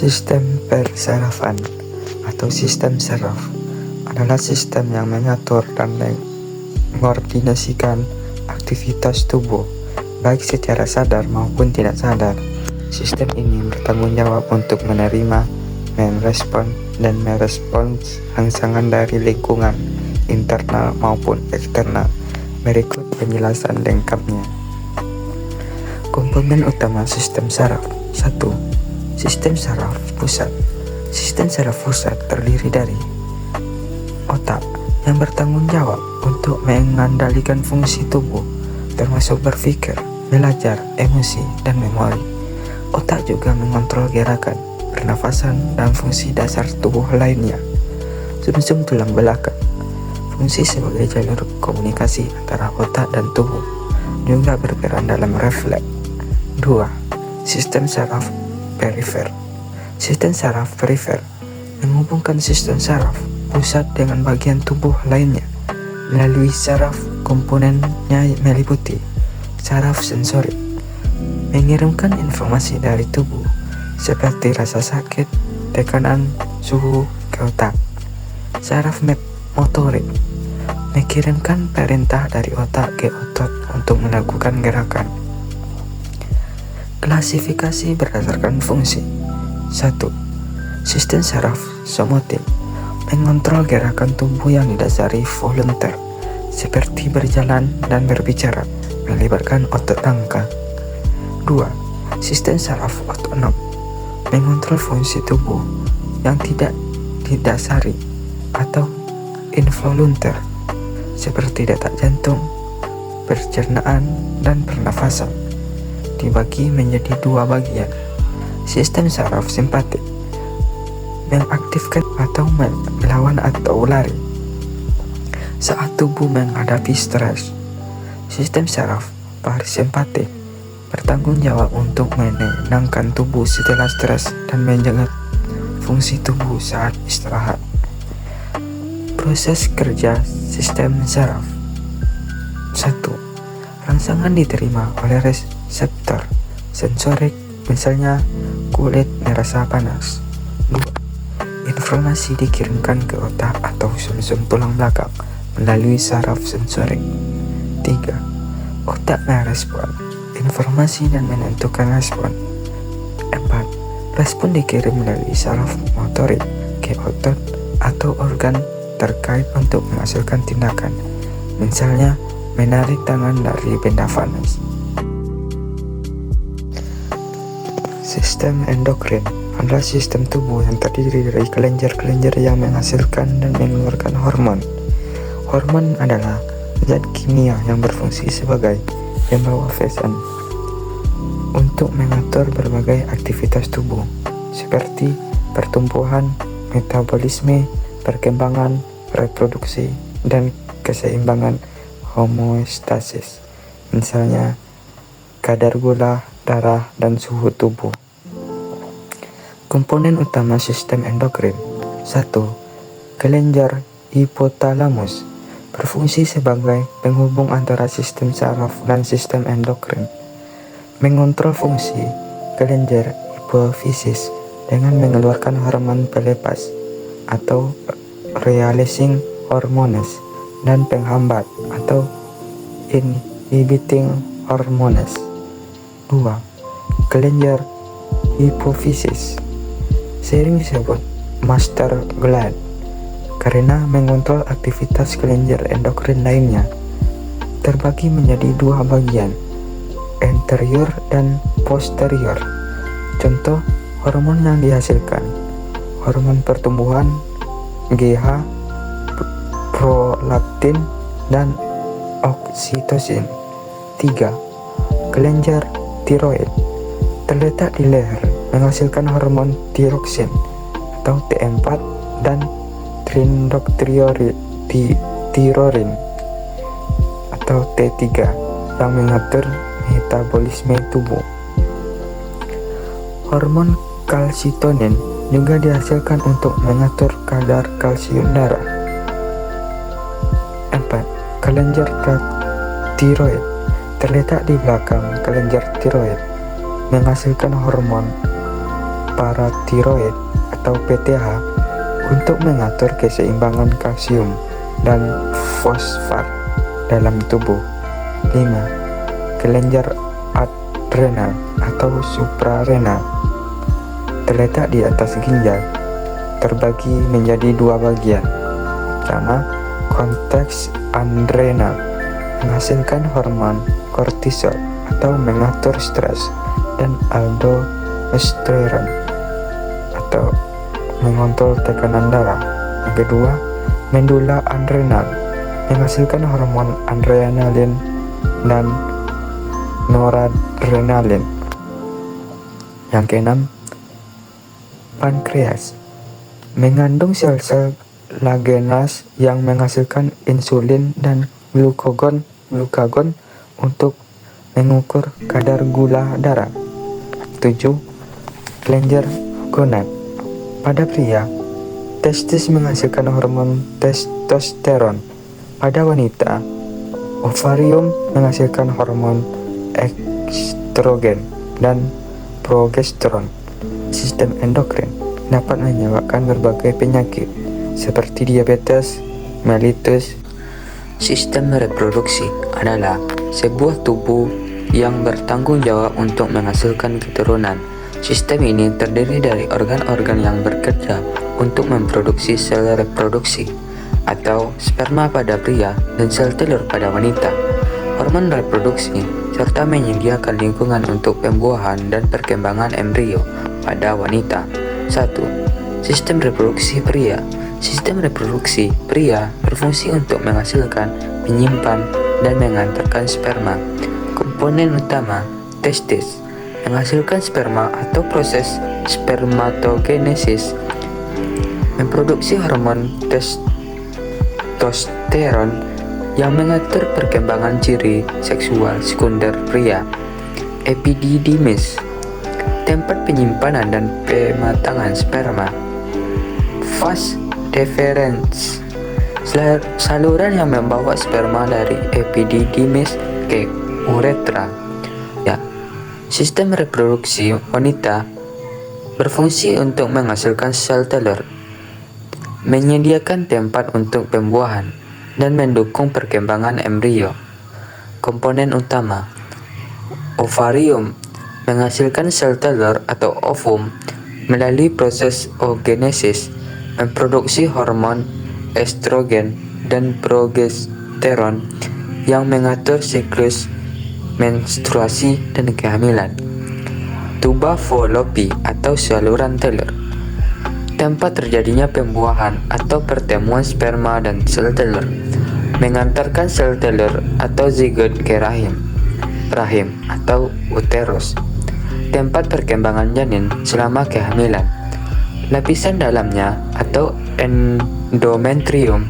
Sistem persarafan atau sistem saraf adalah sistem yang mengatur dan mengordinasikan aktivitas tubuh, baik secara sadar maupun tidak sadar. Sistem ini bertanggung jawab untuk menerima, merespon, dan merespons rangsangan dari lingkungan, internal maupun eksternal. Berikut penjelasan lengkapnya. Komponen utama sistem saraf. 1. Sistem saraf pusat. Sistem saraf pusat terdiri dari otak yang bertanggung jawab untuk mengendalikan fungsi tubuh, termasuk berpikir, belajar, emosi, dan memori. Otak juga mengontrol gerakan, pernafasan, dan fungsi dasar tubuh lainnya. Sumsum tulang belakang, fungsi sebagai jalur komunikasi antara otak dan tubuh, juga berperan dalam refleks. 2. Sistem saraf perifer. Sistem saraf perifer menghubungkan sistem saraf pusat dengan bagian tubuh lainnya melalui saraf. Komponennya meliputi saraf sensorik, mengirimkan informasi dari tubuh seperti rasa sakit, tekanan, suhu ke otak. Saraf motorik mengirimkan perintah dari otak ke otot untuk melakukan gerakan. Klasifikasi berdasarkan fungsi. 1. Sistem saraf somotik mengontrol gerakan tubuh yang didasari volunter, seperti berjalan dan berbicara, melibatkan otot rangka. 2. Sistem saraf otonom mengontrol fungsi tubuh yang tidak didasari atau involunter, seperti detak jantung, pencernaan, dan pernafasan. Dibagi menjadi dua bagian. Sistem saraf simpatik mengaktifkan atau melawan atau lari saat tubuh menghadapi stres. Sistem saraf parasimpatik bertanggung jawab untuk menenangkan tubuh setelah stres dan menjaga fungsi tubuh saat istirahat. Proses kerja sistem saraf. 1. Rangsangan diterima oleh reseptor sensorik, misalnya kulit merasa panas. 2. Informasi dikirimkan ke otak atau sumsum tulang belakang melalui saraf sensorik. 3. Otak merespon informasi dan menentukan respon. 4. Respon dikirim melalui saraf motorik ke otot atau organ terkait untuk menghasilkan tindakan, misalnya menarik tangan dari benda panas. Sistem endokrin adalah sistem tubuh yang terdiri dari kelenjar-kelenjar yang menghasilkan dan mengeluarkan hormon. Hormon adalah zat kimia yang berfungsi sebagai pembawa pesan untuk mengatur berbagai aktivitas tubuh, seperti pertumbuhan, metabolisme, perkembangan, reproduksi, dan keseimbangan homeostasis, misalnya kadar gula darah dan suhu tubuh. Komponen utama sistem endokrin. 1. Kelenjar hipotalamus berfungsi sebagai penghubung antara sistem saraf dan sistem endokrin, mengontrol fungsi kelenjar hipofisis dengan mengeluarkan hormon pelepas atau releasing hormones dan penghambat atau inhibiting hormones. 2. Kelenjar hipofisis sering disebut master gland karena mengontrol aktivitas kelenjar endokrin lainnya. Terbagi menjadi dua bagian, anterior dan posterior. Contoh hormon yang dihasilkan: hormon pertumbuhan, GH, prolaktin, dan oksitosin. 3. Kelenjar tiroid terletak di leher, menghasilkan hormon tiroksin atau T4 dan trindoktirorin atau T3 yang mengatur metabolisme tubuh. Hormon kalsitonin juga dihasilkan untuk mengatur kadar kalsium darah. 4. Kelenjar tiroid terletak di belakang kelenjar tiroid, menghasilkan hormon paratiroid atau PTH untuk mengatur keseimbangan kalsium dan fosfat dalam tubuh. 5. Kelenjar adrenal atau suprarenal terletak di atas ginjal, terbagi menjadi dua bagian. Pertama, konteks adrenal menghasilkan hormon kortisol atau mengatur stres, dan aldosteron atau mengontrol tekanan darah. Yang kedua, medula adrenal menghasilkan hormon adrenalin dan noradrenalin. Yang keenam, pankreas mengandung sel-sel Langerhans yang menghasilkan insulin dan glukagon untuk mengukur kadar gula darah. 7. Kelenjar gonad. Pada pria, testis menghasilkan hormon testosteron. Pada wanita, ovarium menghasilkan hormon estrogen dan progesteron. Sistem endokrin dapat menyebabkan berbagai penyakit seperti diabetes mellitus. Sistem reproduksi adalah sebuah tubuh yang bertanggung jawab untuk menghasilkan keturunan. Sistem ini terdiri dari organ-organ yang bekerja untuk memproduksi sel reproduksi atau sperma pada pria dan sel telur pada wanita, hormon reproduksi, serta menyediakan lingkungan untuk pembuahan dan perkembangan embrio pada wanita. 1. Sistem reproduksi pria. Sistem reproduksi pria berfungsi untuk menghasilkan, menyimpan, dan mengantarkan sperma. Komponen utama, testis, menghasilkan sperma atau proses spermatogenesis, memproduksi hormon testosteron yang mengatur perkembangan ciri seksual sekunder pria. Epididymis, tempat penyimpanan dan pematangan sperma. Vas deferens, saluran yang membawa sperma dari epididymis ke uretra. Ya, sistem reproduksi wanita berfungsi untuk menghasilkan sel telur, menyediakan tempat untuk pembuahan, dan mendukung perkembangan embrio. Komponen utama, ovarium, menghasilkan sel telur atau ovum melalui proses oogenesis, memproduksi hormon estrogen dan progesteron yang mengatur siklus menstruasi dan kehamilan. Tuba fallopi atau saluran telur, tempat terjadinya pembuahan atau pertemuan sperma dan sel telur, mengantarkan sel telur atau zigot ke rahim atau uterus, tempat perkembangan janin selama kehamilan. Lapisan dalamnya atau endometrium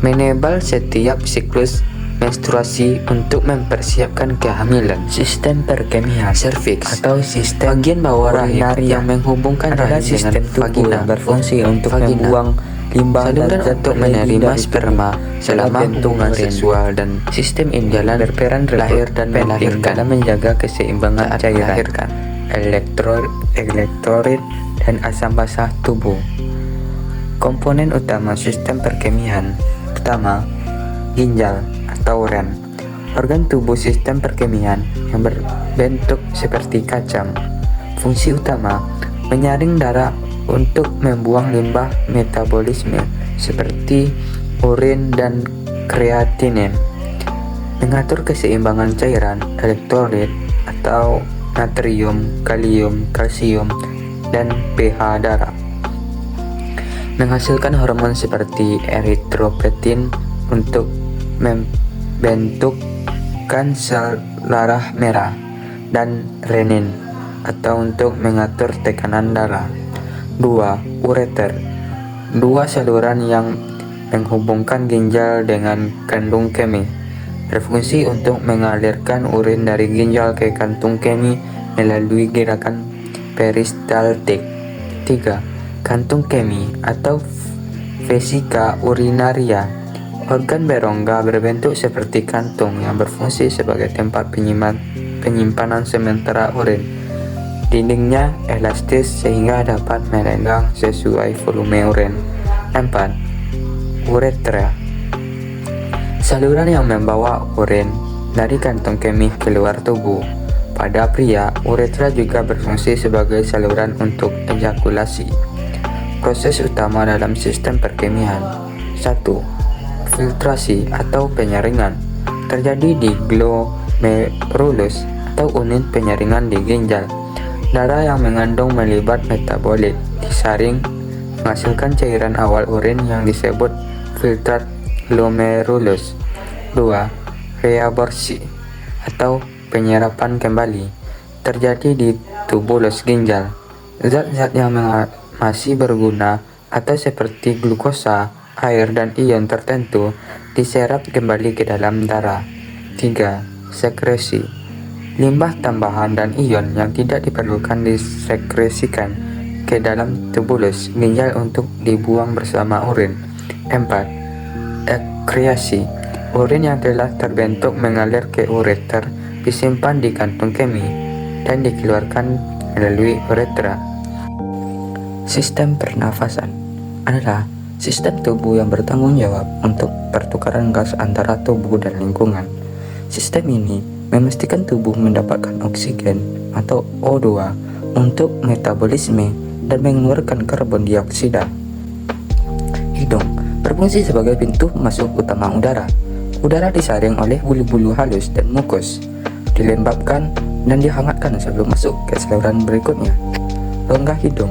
menebal setiap siklus menstruasi untuk mempersiapkan kehamilan. Sistem perkemihan serviks atau sistem bagian bawah rahim yang menghubungkan rahim dengan vagina berfungsi untuk membuang limbah dan zat untuk menerima sperma selama hubungan seksual, dan sistem ini berperan lahir dan melahirkan dalam menjaga keseimbangan cairan, elektrolit dan asam basah tubuh. Komponen utama sistem perkemihan. Pertama, ginjal atau ren, organ tubuh sistem perkemihan yang berbentuk seperti kacang. Fungsi utama, menyaring darah untuk membuang limbah metabolisme seperti urin dan kreatinin, mengatur keseimbangan cairan, elektrolit atau natrium, kalium, kalsium, dan pH darah, menghasilkan hormon seperti eritropoietin untuk membentukkan sel darah merah, dan renin atau untuk mengatur tekanan darah. 2. Ureter, dua saluran yang menghubungkan ginjal dengan kandung kemih, berfungsi untuk mengalirkan urin dari ginjal ke kantung kemih melalui gerakan peristaltik. 3. Kantung kemih atau vesika urinaria, organ berongga berbentuk seperti kantung yang berfungsi sebagai tempat penyimpanan sementara urin. Dindingnya elastis sehingga dapat merenggang sesuai volume urin. 4. Uretra. Saluran yang membawa urin dari kantong kemih keluar tubuh. Pada pria, uretra juga berfungsi sebagai saluran untuk ejakulasi. Proses utama dalam sistem perkemihan. 1. Filtrasi atau penyaringan terjadi di glomerulus atau unit penyaringan di ginjal. Darah yang mengandung melibat metabolit disaring menghasilkan cairan awal urin yang disebut filtrat glomerulus. 2. Reaborsi atau penyerapan kembali terjadi di tubulus ginjal. Zat-zat yang masih berguna atau seperti glukosa, air, dan ion tertentu diserap kembali ke dalam darah. 3. Sekresi. Limbah tambahan dan ion yang tidak diperlukan disekresikan ke dalam tubulus ginjal untuk dibuang bersama urin. 4. Ekreasi. Urin yang telah terbentuk mengalir ke ureter, disimpan di kantung kemih, dan dikeluarkan melalui uretra. Sistem pernafasan adalah sistem tubuh yang bertanggung jawab untuk pertukaran gas antara tubuh dan lingkungan. Sistem ini memastikan tubuh mendapatkan oksigen atau O2 untuk metabolisme dan mengeluarkan karbon dioksida. Hidung berfungsi sebagai pintu masuk utama udara. Udara disaring oleh bulu-bulu halus dan mukus, dilembabkan dan dihangatkan sebelum masuk ke saluran berikutnya. Rongga hidung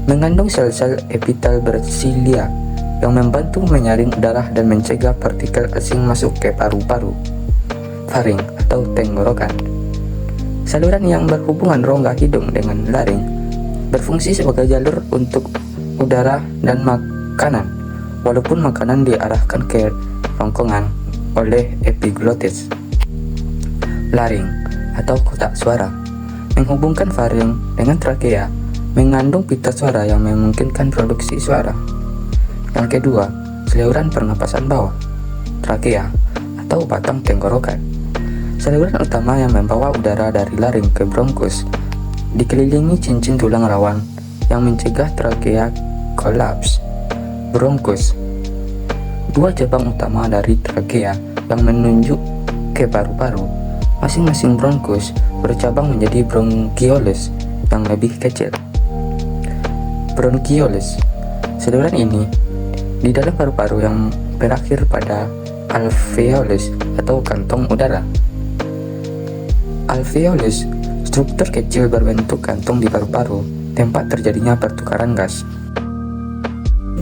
mengandung sel-sel epitel bersilia yang membantu menyaring udara dan mencegah partikel asing masuk ke paru-paru. Faring atau tenggorokan. Saluran yang berhubungan rongga hidung dengan laring berfungsi sebagai jalur untuk udara dan makanan, walaupun makanan diarahkan ke rongkongan oleh epiglotis. Laring atau kotak suara menghubungkan faring dengan trakea, mengandung pita suara yang memungkinkan produksi suara. Yang kedua, saluran pernapasan bawah, trakea atau batang tenggorokan. Saluran utama yang membawa udara dari laring ke bronkus dikelilingi cincin tulang rawan yang mencegah trakea kolaps. Bronkus. Dua cabang utama dari trakea yang menunjuk ke paru-paru. Masing-masing bronkus bercabang menjadi bronkiolus yang lebih kecil. Bronkiolus. Saluran ini di dalam paru-paru yang berakhir pada alveolus atau kantong udara. Alveolus, struktur kecil berbentuk kantung di paru-paru, tempat terjadinya pertukaran gas.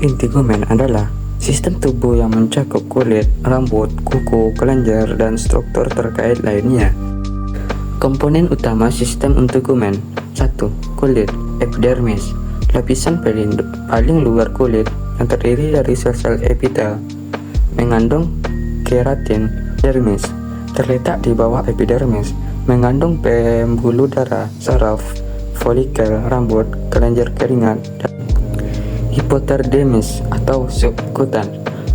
Integumen adalah sistem tubuh yang mencakup kulit, rambut, kuku, kelenjar, dan struktur terkait lainnya. Komponen utama sistem integumen. 1. Kulit, epidermis, lapisan paling luar kulit yang terdiri dari sel-sel epitel, mengandung keratin. Dermis, terletak di bawah epidermis, mengandung pembuluh darah, saraf, folikel, rambut, kelenjar keringat, dan hipodermis atau subkutan,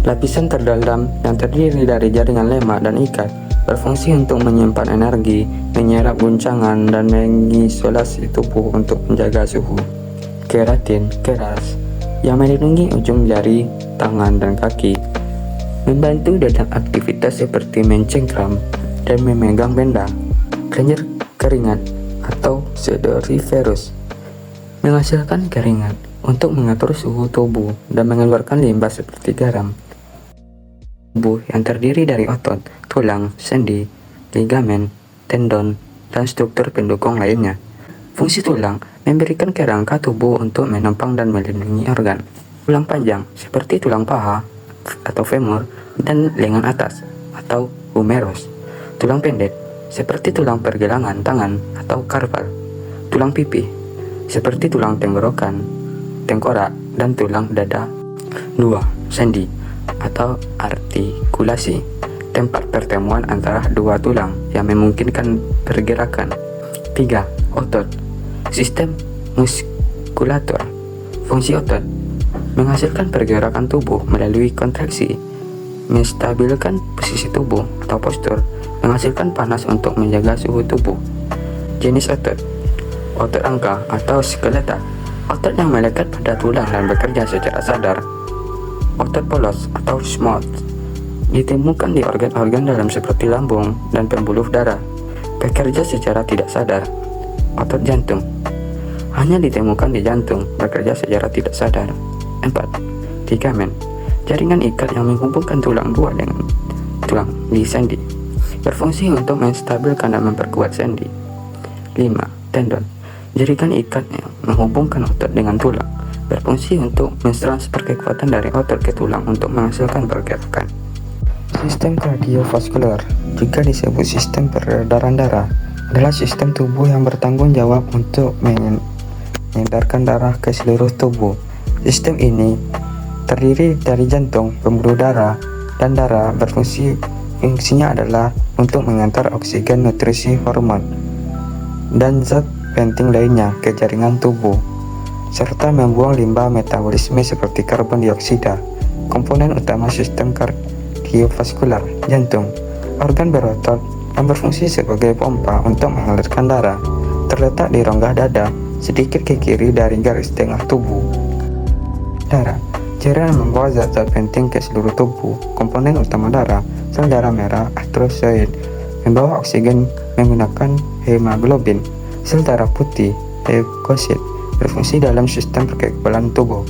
lapisan terdalam yang terdiri dari jaringan lemak dan ikat, berfungsi untuk menyimpan energi, menyerap guncangan, dan mengisolasi tubuh untuk menjaga suhu. Keratin, keras, yang melindungi ujung jari, tangan, dan kaki, membantu dalam aktivitas seperti mencengkram dan memegang benda. Kelenjar keringat atau pseudorypherus menghasilkan keringat untuk mengatur suhu tubuh dan mengeluarkan limbah seperti garam. Tubuh yang terdiri dari otot, tulang, sendi, ligamen, tendon, dan struktur pendukung lainnya. Fungsi tulang memberikan kerangka tubuh untuk menopang dan melindungi organ. Tulang panjang seperti tulang paha atau femur dan lengan atas atau humerus. Tulang pendek seperti tulang pergelangan tangan atau karpal. Tulang pipi seperti tulang tenggorokan, tengkorak, dan tulang dada. 2. Sendi atau artikulasi, tempat pertemuan antara dua tulang yang memungkinkan pergerakan. 3. Otot, sistem muskulatur. Fungsi otot menghasilkan pergerakan tubuh melalui kontraksi, menstabilkan posisi tubuh atau postur, menghasilkan panas untuk menjaga suhu tubuh. Jenis otot. Otot rangka atau skeletal, otot yang melekat pada tulang dan bekerja secara sadar. Otot polos atau smooth ditemukan di organ-organ dalam seperti lambung dan pembuluh darah, bekerja secara tidak sadar. Otot jantung hanya ditemukan di jantung, bekerja secara tidak sadar. 4. Ligamen, jaringan ikat yang menghubungkan tulang dua dengan tulang di sendi, berfungsi untuk menstabilkan dan memperkuat sendi. 5. Tendon, jaringan ikat yang menghubungkan otot dengan tulang, berfungsi untuk mentransfer kekuatan dari otot ke tulang untuk menghasilkan pergerakan. Sistem kardiovaskular, juga disebut sistem peredaran darah, adalah sistem tubuh yang bertanggung jawab untuk mengedarkan darah ke seluruh tubuh. Sistem ini terdiri dari jantung, pembuluh darah, dan darah. Fungsinya adalah untuk mengantar oksigen, nutrisi, hormon, dan zat penting lainnya ke jaringan tubuh, serta membuang limbah metabolisme seperti karbon dioksida. Komponen utama sistem kardiovaskular, jantung, organ berotot yang berfungsi sebagai pompa untuk mengalirkan darah, terletak di rongga dada, sedikit ke kiri dari garis tengah tubuh. Darah, cairan yang membawa zat-zat penting ke seluruh tubuh. Komponen utama darah, sel darah merah eritrosit, membawa oksigen menggunakan hemoglobin. Sel darah putih, leukosit, berfungsi dalam sistem kekebalan tubuh.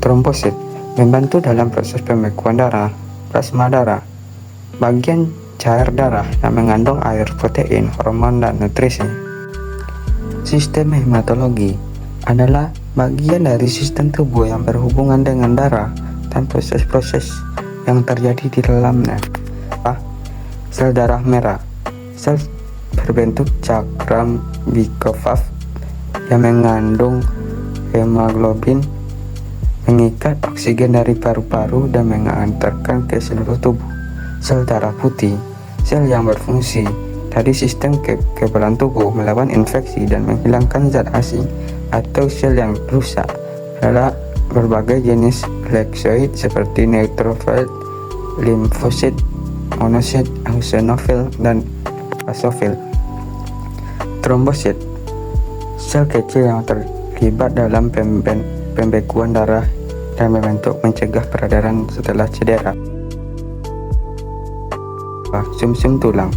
Trombosit, membantu dalam proses pembekuan darah. Plasma darah, bagian cair darah yang mengandung air, protein, hormon, dan nutrisi. Sistem hematologi adalah bagian dari sistem tubuh yang berhubungan dengan darah dan proses-proses yang terjadi di dalamnya. Sel darah merah, sel berbentuk cakram Bikofaf yang mengandung hemoglobin, mengikat oksigen dari paru-paru dan mengantarkan ke seluruh tubuh. Sel darah putih, sel yang berfungsi dari sistem kekebalan tubuh melawan infeksi dan menghilangkan zat asing atau sel yang rusak, adalah berbagai jenis leukosit seperti neutrophil, limfosit, monosit, eosinofil, dan basofil. Trombosit, sel kecil yang terlibat dalam pembekuan darah dan membentuk mencegah peredaran setelah cedera. Sumsum tulang,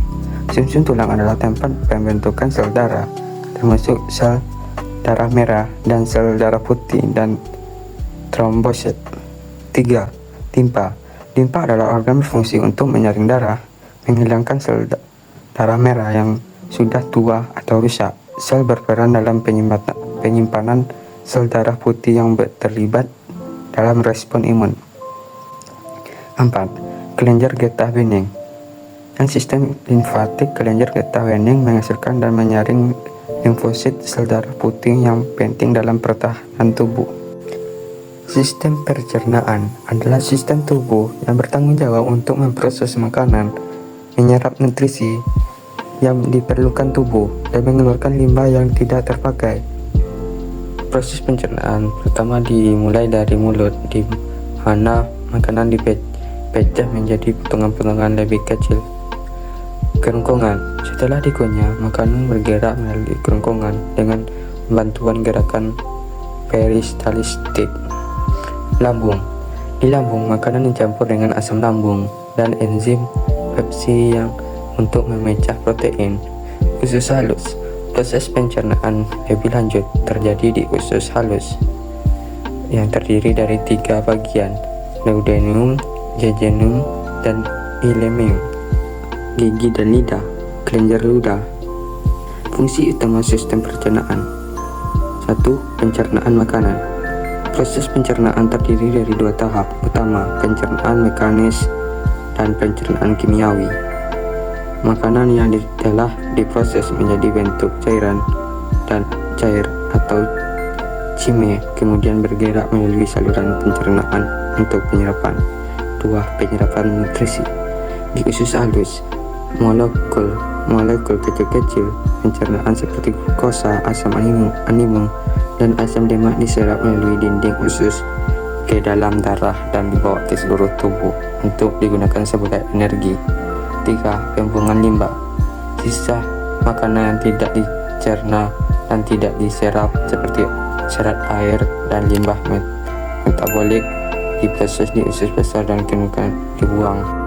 sumsum tulang adalah tempat pembentukan sel darah, termasuk sel darah merah dan sel darah putih dan trombosit. 3. Limpa, limpa adalah organ berfungsi untuk menyaring darah, menghilangkan sel darah merah yang sudah tua atau rusak. Sel berperan dalam penyimpanan sel darah putih yang terlibat dalam respon imun. 4. Kelenjar getah bening, dan sistem limfatik kelenjar getah bening menghasilkan dan menyaring limfosit, sel darah putih yang penting dalam pertahanan tubuh. Sistem pencernaan adalah sistem tubuh yang bertanggung jawab untuk memproses makanan, menyerap nutrisi yang diperlukan tubuh, dan mengeluarkan limbah yang tidak terpakai. Proses pencernaan pertama dimulai dari mulut, di mana makanan dipecah menjadi potongan-potongan lebih kecil. Kerongkongan, setelah dikunyah, makanan bergerak melalui kerongkongan dengan bantuan gerakan peristaltik. Lambung, di lambung makanan dicampur dengan asam lambung dan enzim pepsi yang untuk memecah protein. Usus halus, proses pencernaan lebih lanjut terjadi di usus halus yang terdiri dari 3 bagian, duodenum, jejunum, dan ileum. Gigi dan lidah, kelenjar ludah. Fungsi utama sistem pencernaan: 1. Pencernaan makanan. Proses pencernaan terdiri dari 2 tahap. Pertama, pencernaan mekanis dan pencernaan kimiawi. Makanan yang telah diproses menjadi bentuk cairan dan cair atau cime kemudian bergerak melalui saluran pencernaan untuk penyerapan. 2. Penyerapan nutrisi. Di usus halus, molekul kecil-kecil pencernaan seperti glukosa, asam amino, dan asam lemak diserap melalui dinding usus ke dalam darah dan dibawa ke seluruh tubuh untuk digunakan sebagai energi. 3. Pembuangan limbah. Sisa makanan yang tidak dicerna dan tidak diserap seperti serat air dan limbah metabolik, diproses di usus besar dan kemudian dibuang.